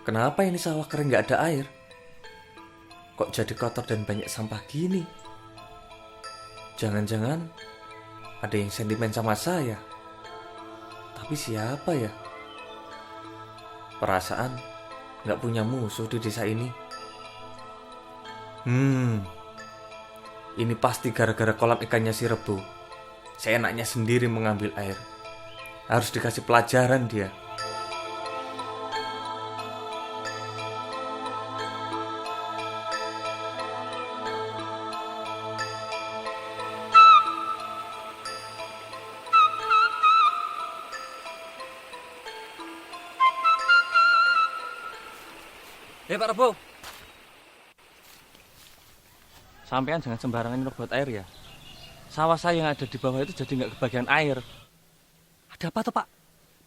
Kenapa ini sawah kering gak ada air? Kok jadi kotor dan banyak sampah gini? Jangan-jangan ada yang sentimen sama saya. Tapi siapa ya? Perasaan gak punya musuh di desa ini. Ini pasti gara-gara kolam ikannya si Rebo. Seenaknya sendiri mengambil air. Harus dikasih pelajaran dia. Pak Rebo, sampean jangan sembarangan nyerobot air ya. Sawah saya yang ada di bawah itu jadi nggak kebagian air. Ada apa tuh Pak?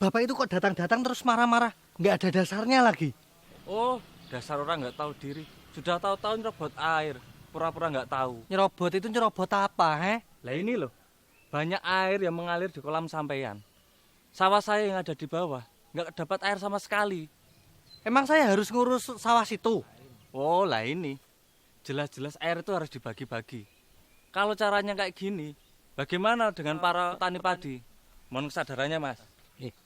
Bapak itu kok datang-datang terus marah-marah? Nggak ada dasarnya lagi. Oh, dasar orang nggak tahu diri. Sudah tahu-tahu nyerobot air, pura-pura nggak tahu. Nyerobot itu nyerobot apa, Lah ini loh, banyak air yang mengalir di kolam sampean. Sawah saya yang ada di bawah nggak dapat air sama sekali. Emang saya harus ngurus sawah situ? Oh lah ini, jelas-jelas air itu harus dibagi-bagi. Kalau caranya kayak gini, bagaimana dengan para petani padi? Mohon kesadarannya mas.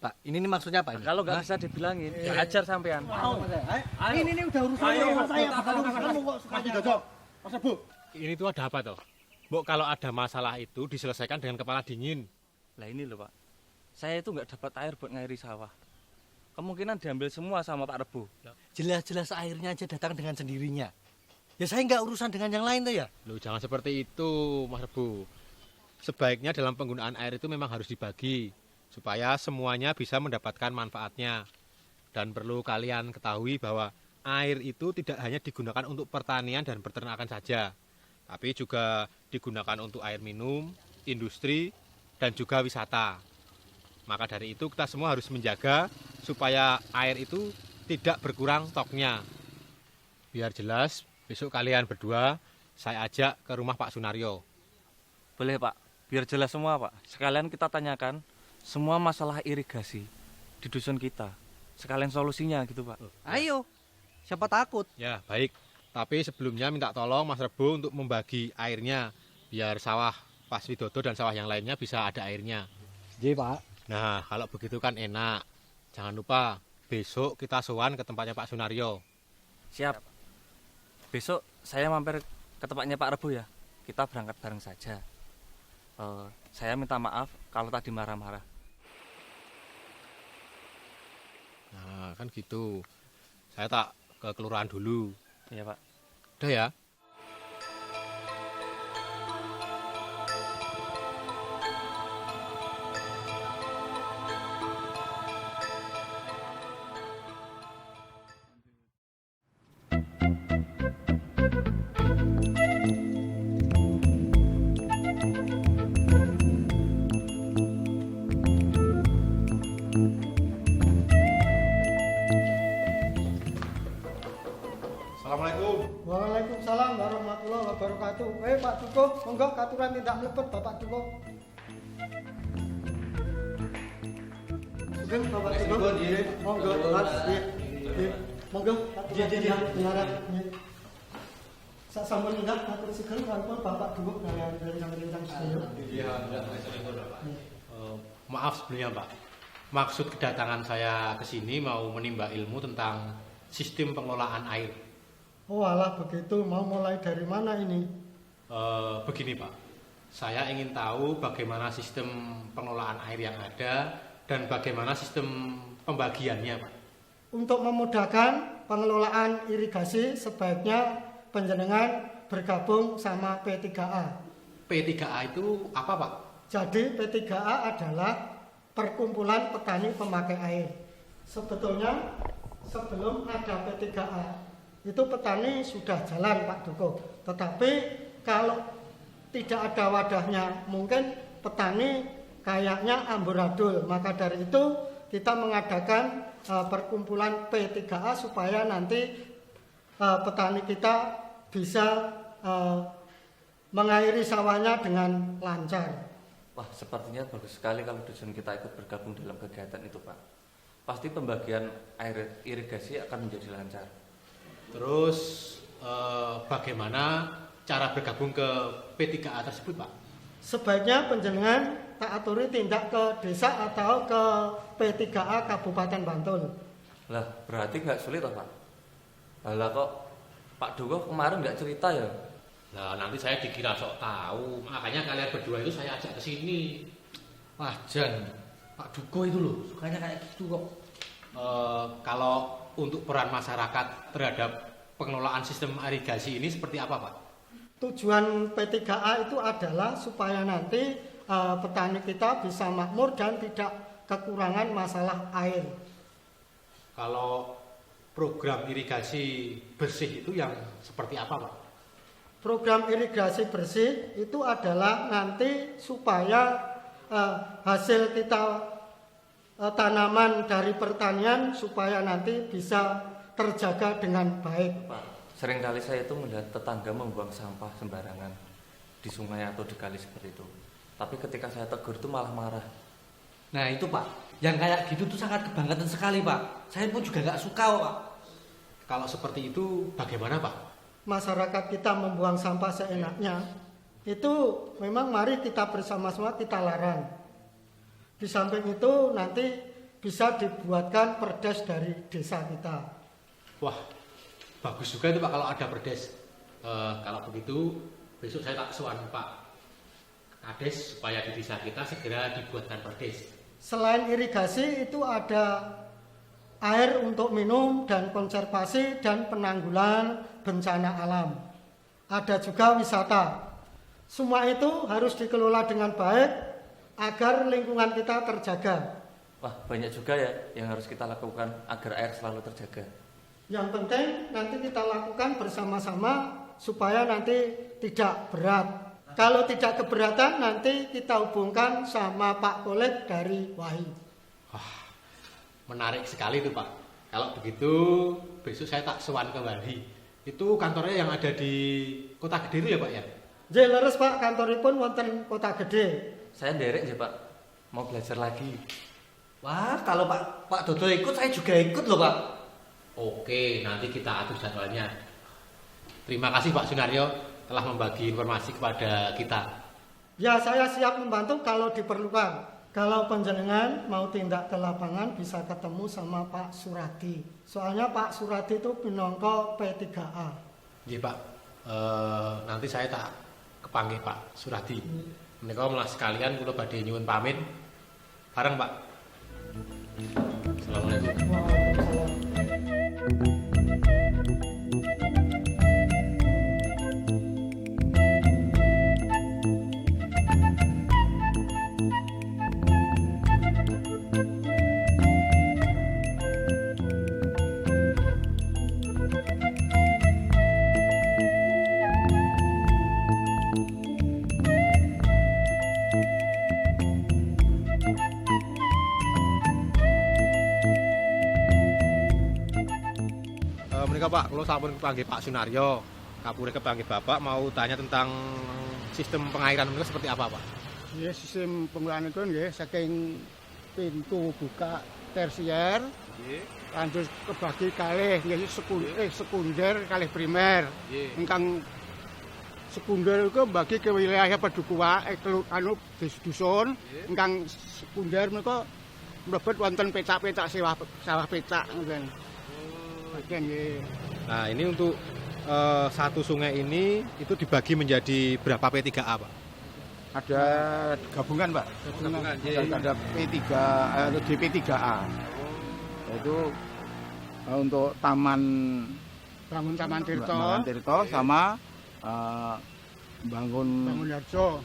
Pak, ini maksudnya apa? Kalau nggak bisa dibilangin, ajar sampean. Ini udah urusan saya. Bukan urusan kamu kok sekali gajok. Mas Bu. Ini tuh ada apa toh? Mbok kalau ada masalah itu diselesaikan dengan kepala dingin. Lah ini loh pak, saya itu nggak dapat air buat ngairi sawah. Kemungkinan diambil semua sama Pak Rebo. Jelas-jelas airnya aja datang dengan sendirinya. Ya saya nggak urusan dengan yang lain tuh ya. Loh, jangan seperti itu, Mas Rebu. Sebaiknya dalam penggunaan air itu memang harus dibagi supaya semuanya bisa mendapatkan manfaatnya. Dan perlu kalian ketahui bahwa air itu tidak hanya digunakan untuk pertanian dan peternakan saja, tapi juga digunakan untuk air minum, industri, dan juga wisata. Maka dari itu kita semua harus menjaga supaya air itu tidak berkurang stoknya. Biar jelas, besok kalian berdua saya ajak ke rumah Pak Sunario. Boleh Pak, biar jelas semua Pak. Sekalian kita tanyakan semua masalah irigasi di dusun kita. Sekalian solusinya gitu Pak. Ayo, siapa takut? Ya, baik. Tapi sebelumnya minta tolong Mas Rebo untuk membagi airnya. Biar sawah Pak Widodo dan sawah yang lainnya bisa ada airnya. Iya Pak. Nah, kalau begitu kan enak. Jangan lupa, besok kita sowan ke tempatnya Pak Sunario. Siap. Besok saya mampir ke tempatnya Pak Rebo ya. Kita berangkat bareng saja. Saya minta maaf kalau tadi marah-marah. Nah, kan gitu. Saya tak ke kelurahan dulu. Iya Pak. Udah ya? Assalamualaikum. Waalaikumsalam warahmatullahi wabarakatuh. Pak Duko, monggo katuran tidak mlebet Bapak Duko. Sugeng Bapak Duko. Monggo, Mas. Monggo, katuran sasampun indah matur sugeng wonten Bapak Duko dari ingkang sedaya. Maaf sebelumnya Pak. Maksud kedatangan saya ke sini mau menimba ilmu tentang sistem pengelolaan air. Oh alah begitu, mau mulai dari mana ini? Begini Pak, saya ingin tahu bagaimana sistem pengelolaan air yang ada dan bagaimana sistem pembagiannya Pak. Untuk memudahkan pengelolaan irigasi sebaiknya panjenengan bergabung sama P3A. P3A itu apa Pak? Jadi P3A adalah perkumpulan petani pemakai air. Sebetulnya sebelum ada P3A itu petani sudah jalan Pak Duko. Tetapi kalau tidak ada wadahnya mungkin petani kayaknya amburadul. Maka dari itu kita mengadakan perkumpulan P3A supaya nanti petani kita bisa mengairi sawahnya dengan lancar. Wah, sepertinya bagus sekali kalau dusun kita ikut bergabung dalam kegiatan itu, Pak. pasti pembagian air irigasi akan menjadi lancar. Terus bagaimana cara bergabung ke P3A tersebut, Pak? Sebaiknya panjenengan tak aturi tindak ke desa atau ke P3A Kabupaten Bantul. Lah, berarti nggak sulit toh, Pak? Lah kok Pak Duko kemarin nggak cerita ya? Nah, nanti saya dikira sok tahu, makanya kalian berdua itu saya ajak ke sini. Wah, Jan, Pak Duko itu loh, sukanya kayak gitu kok. Kalau untuk peran masyarakat terhadap pengelolaan sistem irigasi ini seperti apa, Pak? Tujuan P3A itu adalah supaya nanti petani kita bisa makmur dan tidak kekurangan masalah air. Kalau program irigasi bersih itu yang seperti apa, Pak? Program irigasi bersih itu adalah nanti supaya hasil kita tanaman dari pertanian supaya nanti bisa terjaga dengan baik. Pak, seringkali saya itu melihat tetangga membuang sampah sembarangan di sungai atau di kali seperti itu. Tapi ketika saya tegur itu malah marah. Nah itu Pak, yang kayak gitu tuh sangat kebangetan sekali Pak. Saya pun juga nggak suka Pak. Kalau seperti itu bagaimana, Pak? Masyarakat kita membuang sampah seenaknya, itu memang mari kita bersama-sama kita larang. Di samping itu nanti bisa dibuatkan perdes dari desa kita. Wah, bagus juga itu, Pak, kalau ada perdes. Kalau begitu besok saya tak sowan Pak Kades supaya di desa kita segera dibuatkan perdes. Selain irigasi itu ada air untuk minum dan konservasi dan penanggulangan bencana alam. Ada juga wisata. Semua itu harus dikelola dengan baik agar lingkungan kita terjaga. Wah, banyak juga ya yang harus kita lakukan agar air selalu terjaga. Yang penting nanti kita lakukan bersama-sama supaya nanti tidak berat. Kalau tidak keberatan nanti kita hubungkan sama Pak Kolek dari Wahi. Menarik sekali itu, Pak. Kalau begitu besok saya tak sowan ke Wahi. Itu kantornya yang ada di Kota Gede itu ya, Pak ya? Nggih leres Pak, kantoripun wonten Kota Gede. Saya nderek ya Pak, mau belajar lagi. Wah, kalau Pak Dodo ikut, saya juga ikut loh Pak. Oke, nanti kita atur jadwalnya. Terima kasih Pak Sunaryo telah membagi informasi kepada kita. Ya, saya siap membantu kalau diperlukan. Kalau panjenengan mau tindak ke lapangan bisa ketemu sama Pak Suradi. Soalnya Pak Suradi itu pinangka P3A. Iya Pak, nanti saya tak kepanggih Pak Suradi. Menika malah sekalian kula badhe nyuwun pamit. Bareng Pak. Assalamualaikum. Waalaikumsalam. Menika Pak, kula sampun kepanggih Pak Sunaryo. Kapure kepanggih Bapak mau tanya tentang sistem pengairan menika seperti apa, Pak? Ya, sistem penggunaan itu nggih saking pintu buka tersier, lanjut kebagi kalih nggih sekunder kalih primer. Ingkang sekunder itu bagi ke wilayah Padukuwa dusun, ingkang sekunder menika mlebet wonten pecak-pecak sawah pecak ngoten. Nah, ini untuk satu sungai ini itu dibagi menjadi berapa P3A, Pak? Ada gabungan, Pak. Gabungan, Ada P3 atau DP3A. Itu untuk taman bangun Taman Tirto sama bangun Harjo.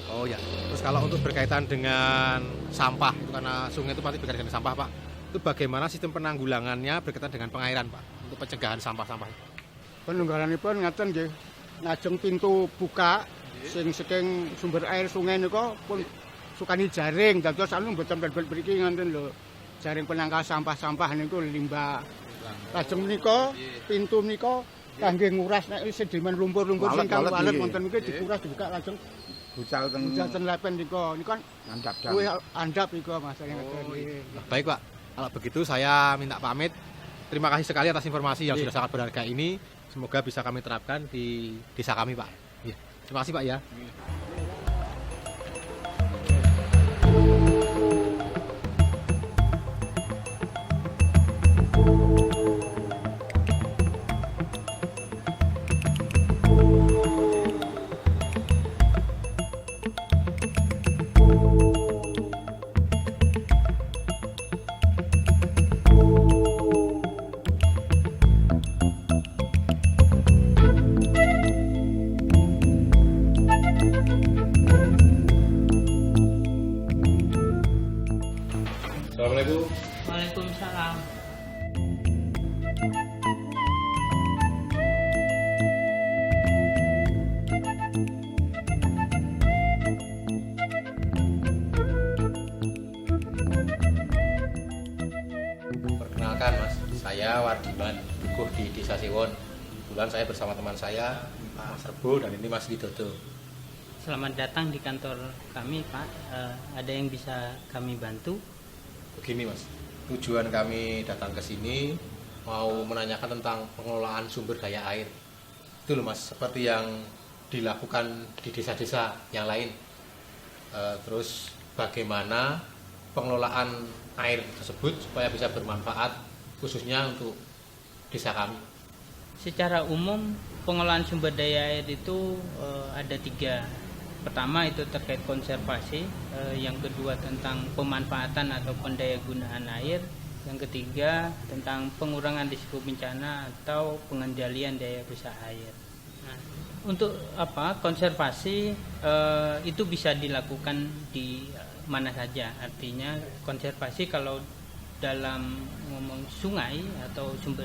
Oh ya. Terus kalau untuk berkaitan dengan sampah itu karena sungai itu pasti berkaitan dengan sampah, Pak. Itu bagaimana sistem penanggulangannya berkaitan dengan pengairan, Pak, untuk pencegahan sampah-sampah? Penanggulanganipun ngaten nggih. Ngajeng pintu buka sing saking sumber air sungai niku pun sukani jaring dados anu mboten blebet mriki ngoten lho. Jaring penangkal sampah-sampah niku limbah. Lajeng menika pintu menika kangge nguras nek sedimen lumpur-lumpur sing kang walet wonten niki dikuras dibuka lajeng bucal ten lepen niku. Niku kan andap niku masalah ngoten. Baik, Pak. Kalau begitu saya minta pamit. Terima kasih sekali atas informasi yang sudah sangat berharga ini. Semoga bisa kami terapkan di desa kami, Pak. Ya. Terima kasih, Pak ya. Assalamualaikum. Waalaikumsalam. Perkenalkan Mas, saya Wardiman, Dukuh di Desa Siwon. Kebetulan saya bersama teman saya, Mas Rebo dan ini Mas Widodo. Selamat datang di kantor kami, Pak. Ada yang bisa kami bantu? Begini Mas, tujuan kami datang ke sini mau menanyakan tentang pengelolaan sumber daya air. Itu loh Mas, seperti yang dilakukan di desa-desa yang lain. Terus bagaimana pengelolaan air tersebut supaya bisa bermanfaat khususnya untuk desa kami. Secara umum, pengelolaan sumber daya air itu ada 3. Pertama itu terkait konservasi, yang kedua tentang pemanfaatan atau pendayagunaan air, yang ketiga tentang pengurangan risiko bencana atau pengendalian daya rusak air. Nah, untuk konservasi itu bisa dilakukan di mana saja. Artinya konservasi kalau dalam ngomong sungai atau sumber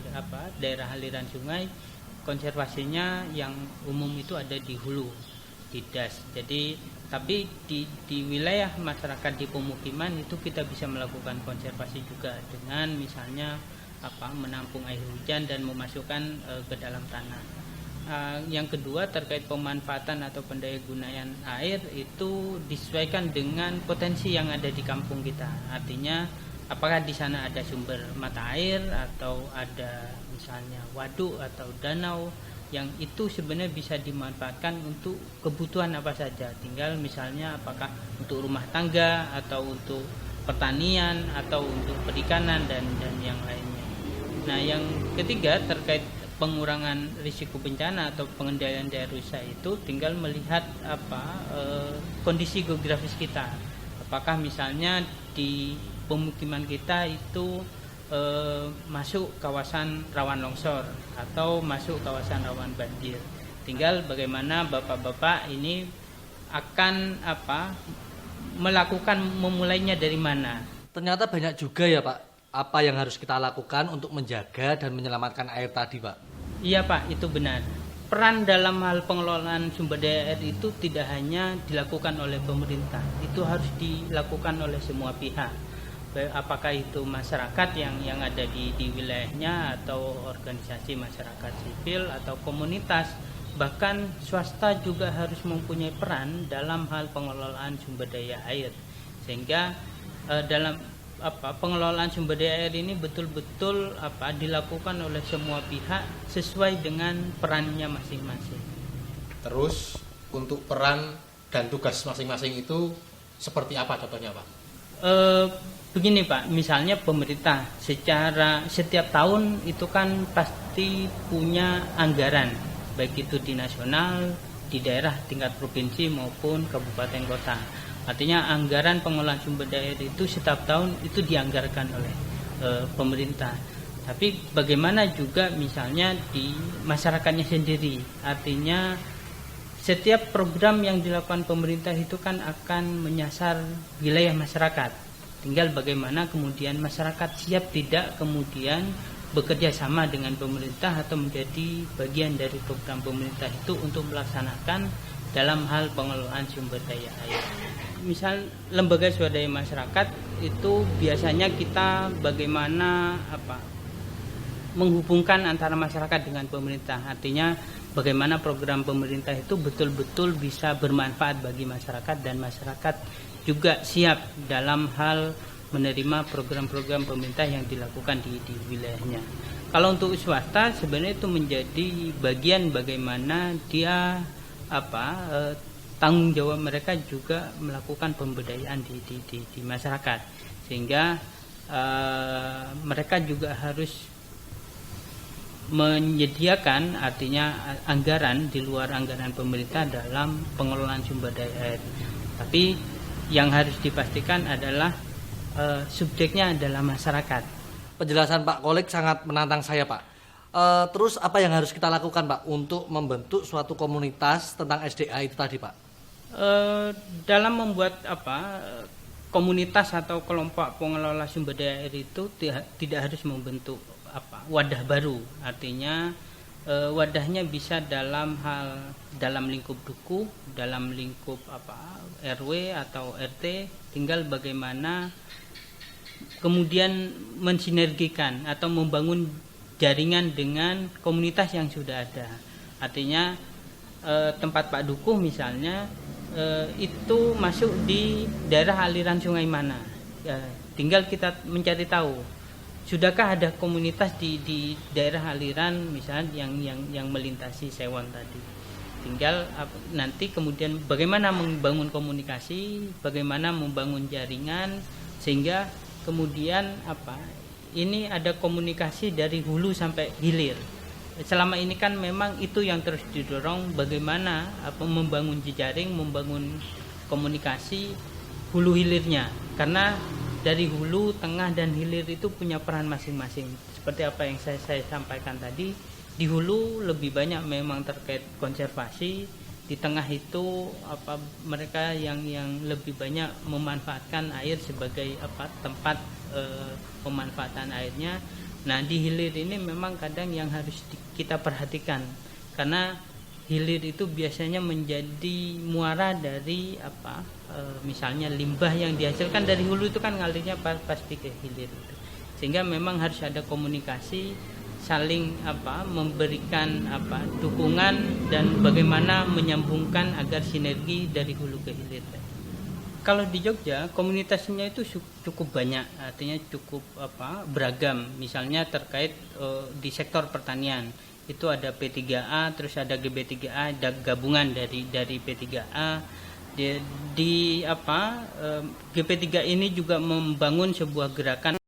daerah aliran sungai, konservasinya yang umum itu ada di hulu, di das. Jadi tapi di wilayah masyarakat di pemukiman itu kita bisa melakukan konservasi juga dengan misalnya menampung air hujan dan memasukkan ke dalam tanah. Yang kedua terkait pemanfaatan atau pendayagunaan air itu disesuaikan dengan potensi yang ada di kampung kita. Artinya apakah di sana ada sumber mata air atau ada misalnya waduk atau danau yang itu sebenarnya bisa dimanfaatkan untuk kebutuhan apa saja. Tinggal misalnya apakah untuk rumah tangga atau untuk pertanian atau untuk perikanan dan yang lainnya. Nah, yang ketiga terkait pengurangan risiko bencana atau pengendalian daya rusak itu tinggal melihat kondisi geografis kita. Apakah misalnya di pemukiman kita itu masuk kawasan rawan longsor atau masuk kawasan rawan banjir. Tinggal bagaimana bapak-bapak ini akan melakukan memulainya dari mana. Ternyata banyak juga ya Pak, apa yang harus kita lakukan untuk menjaga dan menyelamatkan air tadi Pak? Iya Pak, itu benar. Peran dalam hal pengelolaan sumber daya air itu tidak hanya dilakukan oleh pemerintah, itu harus dilakukan oleh semua pihak. Apakah itu masyarakat yang ada di wilayahnya atau organisasi masyarakat sipil atau komunitas, bahkan swasta juga harus mempunyai peran dalam hal pengelolaan sumber daya air, sehingga dalam pengelolaan sumber daya air ini betul-betul dilakukan oleh semua pihak sesuai dengan perannya masing-masing. Terus untuk peran dan tugas masing-masing itu seperti apa contohnya Pak? Begini Pak, misalnya pemerintah secara setiap tahun itu kan pasti punya anggaran, baik itu di nasional, di daerah tingkat provinsi maupun kabupaten kota. Artinya anggaran pengelolaan sumber daya air itu setiap tahun itu dianggarkan oleh pemerintah. Tapi bagaimana juga misalnya di masyarakatnya sendiri. Artinya setiap program yang dilakukan pemerintah itu kan akan menyasar wilayah masyarakat. Tinggal bagaimana kemudian masyarakat siap tidak kemudian bekerja sama dengan pemerintah atau menjadi bagian dari program pemerintah itu untuk melaksanakan dalam hal pengelolaan sumber daya air. Misal lembaga swadaya masyarakat itu biasanya kita bagaimana menghubungkan antara masyarakat dengan pemerintah. Artinya bagaimana program pemerintah itu betul-betul bisa bermanfaat bagi masyarakat dan masyarakat juga siap dalam hal menerima program-program pemerintah yang dilakukan di wilayahnya. Kalau untuk swasta sebenarnya itu menjadi bagian bagaimana dia tanggung jawab mereka juga melakukan pemberdayaan di masyarakat, sehingga mereka juga harus menyediakan artinya anggaran di luar anggaran pemerintah dalam pengelolaan sumber daya air. Tapi yang harus dipastikan adalah subjeknya adalah masyarakat. Penjelasan Pak Kolik sangat menantang saya, Pak. Terus apa yang harus kita lakukan, Pak, untuk membentuk suatu komunitas tentang SDA itu tadi, Pak? Dalam membuat komunitas atau kelompok pengelola sumber daya air itu tidak harus membentuk wadah baru. Artinya wadahnya bisa dalam lingkup dukuh, dalam lingkup RW atau RT, tinggal bagaimana kemudian mensinergikan atau membangun jaringan dengan komunitas yang sudah ada. Artinya tempat Pak Dukuh misalnya itu masuk di daerah aliran sungai mana. Tinggal kita mencari tahu, sudahkah ada komunitas di daerah aliran misalnya yang melintasi Sewon tadi. Tinggal nanti kemudian bagaimana membangun komunikasi, bagaimana membangun jaringan, sehingga kemudian ini ada komunikasi dari hulu sampai hilir. Selama ini kan memang itu yang terus didorong, bagaimana membangun jejaring, membangun komunikasi hulu hilirnya. Karena dari hulu, tengah dan hilir itu punya peran masing-masing. Seperti apa yang saya sampaikan tadi, di hulu lebih banyak memang terkait konservasi. Di tengah itu mereka yang lebih banyak memanfaatkan air sebagai tempat pemanfaatan airnya. Nah, di hilir ini memang kadang yang harus kita perhatikan, karena hilir itu biasanya menjadi muara dari misalnya limbah yang dihasilkan dari hulu itu kan ngalirnya pasti ke hilir itu. Sehingga memang harus ada komunikasi, saling memberikan dukungan dan bagaimana menyambungkan agar sinergi dari hulu ke hilir. Kalau di Jogja komunitasnya itu cukup banyak, artinya cukup beragam. Misalnya terkait di sektor pertanian itu ada P3A, terus ada GB3A, ada gabungan dari P3A. Di GP3 ini juga membangun sebuah gerakan